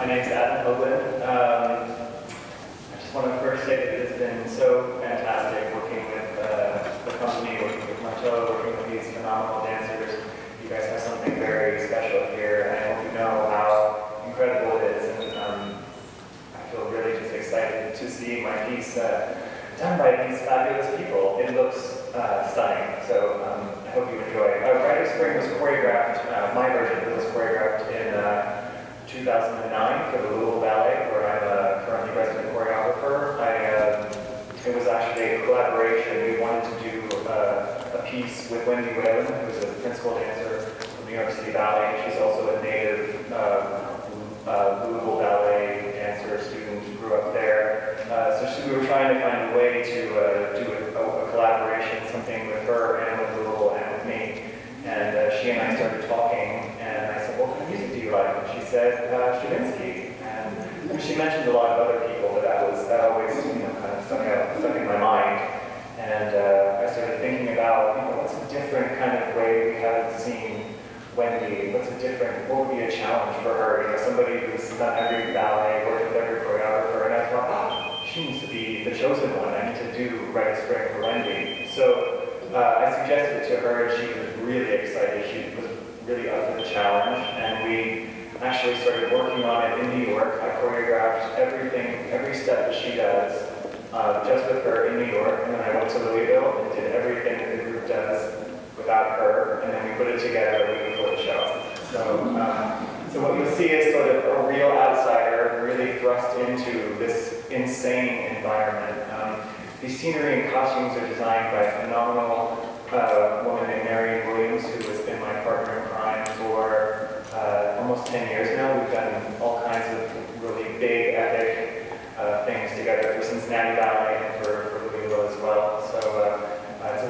name's Hougland. I just want to first say that it's been so fantastic working with the company, working with Marcello, working with these phenomenal dancers. You guys have something very special here, and I hope you know how incredible it is. And I feel really just excited to see my piece done by these fabulous people. It looks stunning, so I hope you enjoy it. RITE of Spring was choreographed, my version was choreographed in 2009 for the Tulsa Ballet, where I'm currently resident choreographer. It was actually a collaboration. We wanted to do a piece with Wendy Whalen, who is a principal dancer from New York City Ballet. She's also a native Tulsa Ballet dancer student who grew up there. So we were trying to find a way to do a collaboration, something with her and with Tulsa and with me. And she and I started talking, and I said, what kind of music do you like? And she said, Stravinsky. And she mentioned a lot of other people, but that always, kind of stuck in my mind. And I started thinking about, what's a different kind of way we haven't seen Wendy? What would be a challenge for her? Somebody who's done every ballet, worked with every choreographer, and I thought, she needs to be the chosen one. I need to do RITE of Spring for Wendy. So I suggested it to her, and she was really excited. She was really up for the challenge, and we actually started working on it in New York. I choreographed everything, every step that she does, just with her in New York, and then I went to Louisville and did everything that the group does without her, and then we put it together a week before the show. So what you'll see is sort of a real outsider really thrust into this insane environment. These scenery and costumes are designed by a phenomenal woman named Marion Williams, who has been my partner in crime for almost 10 years now. We've done all kinds of really big, epic things together for Cincinnati Ballet and for Louisville as well. So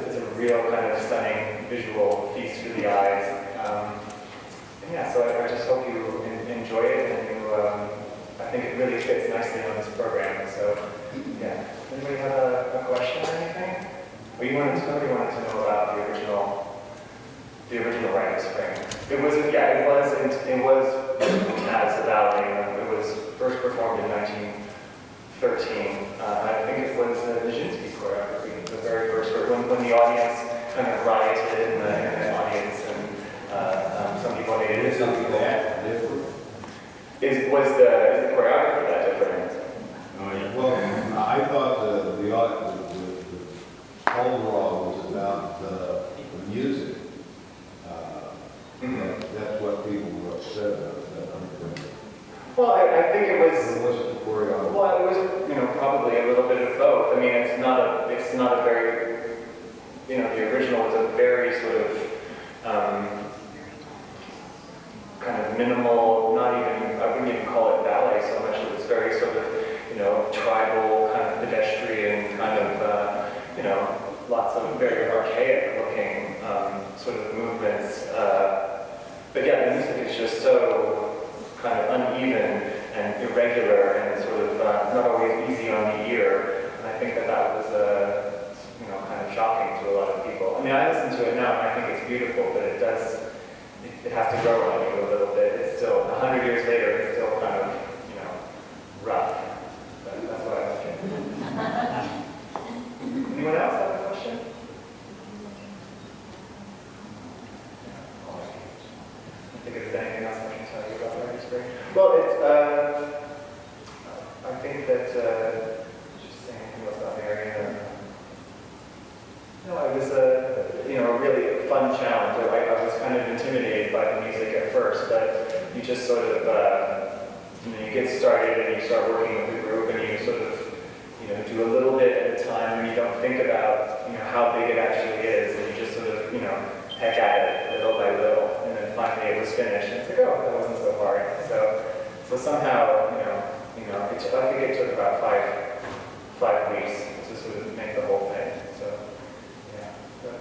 it's a real kind of stunning visual feast for the eyes. And yeah, so I just hope you enjoy it, and I think it really fits nicely on this program. So yeah, anybody have a question or anything? Well, somebody wanted to know about the original RITE of Spring. It was as a ballet. It was first performed in 1913. I think it was Nijinsky's choreography, the very first, when the audience kind of rioted in the audience, and some people hated it. Some people that different. Was the choreography that different? Oh yeah. Well, I thought the overall was about the music. That's what people were upset about. Well, I think it was. It wasn't the choreography. Well, it was, probably a little bit of both. I mean, it's not a very, the original was a very sort of kind of minimal, I wouldn't even call it ballet so much. It was very sort of, tribal, kind of pedestrian, kind of, lots of very archaic looking sort of movements. But yeah, the music is just so kind of uneven and irregular and sort of not always easy on the ear. And I think that was, kind of shocking to a lot of people. I mean, I listen to it now and I think it's beautiful, but it has to grow on you a little bit. It's still, 100 years later, it's still kind of, rough. But that's what I was thinking. Anyone else have a question? I think if there's anything else I can tell you about RITE of Spring. Well, I think that, just saying anything else about Marion. No, it was a really fun challenge. I was kind of intimidated by the music at first, but you just sort of, you get started and you start working with the group and you sort of, do a little bit at a time and you don't think about, how big it actually is, and you just sort of, peck at it little by little, and then finally it was finished and it's like, oh, that wasn't so hard. So somehow, I think it took about five weeks to sort of make the whole thing. So, yeah. But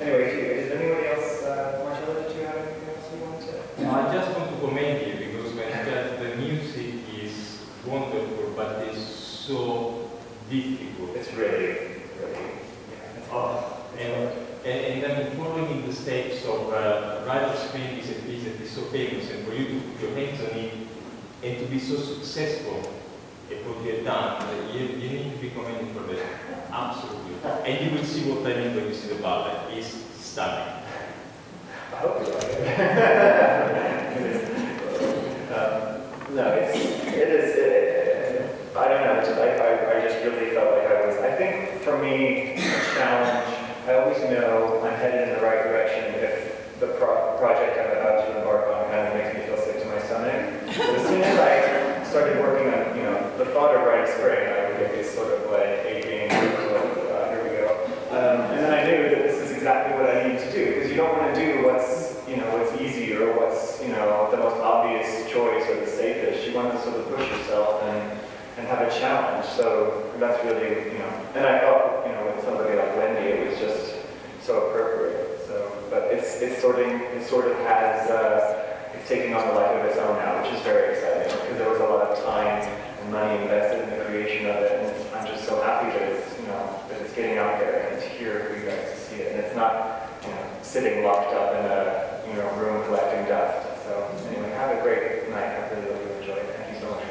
anyway, is anybody else, Marcello, did you have anything else you wanted to? I just want to comment here because when I said the music is wonderful, but it's so difficult. It's really, yeah. And I mean, following the steps of RITE of Spring is a piece that is so famous, and for you to put your hands on it And to be so successful at what you've done, you need to be commended for that. Absolutely. And you will see what I mean when you see the ballet. It's stunning. I hope you like it. No, it is, I don't know, I just really felt like I think for me, a challenge, I always know I'm headed in the right direction if the project I'm about to embark on kind of makes me feel sick to my stomach. But as soon as I started working on, you know, the thought of RITE of SPRING, I would get this sort of like aching, here we go. And then I knew that this is exactly what I need to do, because you don't want to do what's, you know, what's easy or what's, you know, the most obvious choice or the safest. You want to sort of push yourself and have a challenge. So that's really, you know, and I thought, you know, with somebody like Wendy, it was just so appropriate. So, but it sort of has, it's taking on the life of its own now, which is very exciting because there was a lot of time and money invested in the creation of it, and I'm just so happy that it's, you know, that it's getting out there and it's here for you guys to see it, and it's not, you know, sitting locked up in a, you know, room collecting dust. So anyway, have a great night. I really hope you enjoyed it. Thank you so much.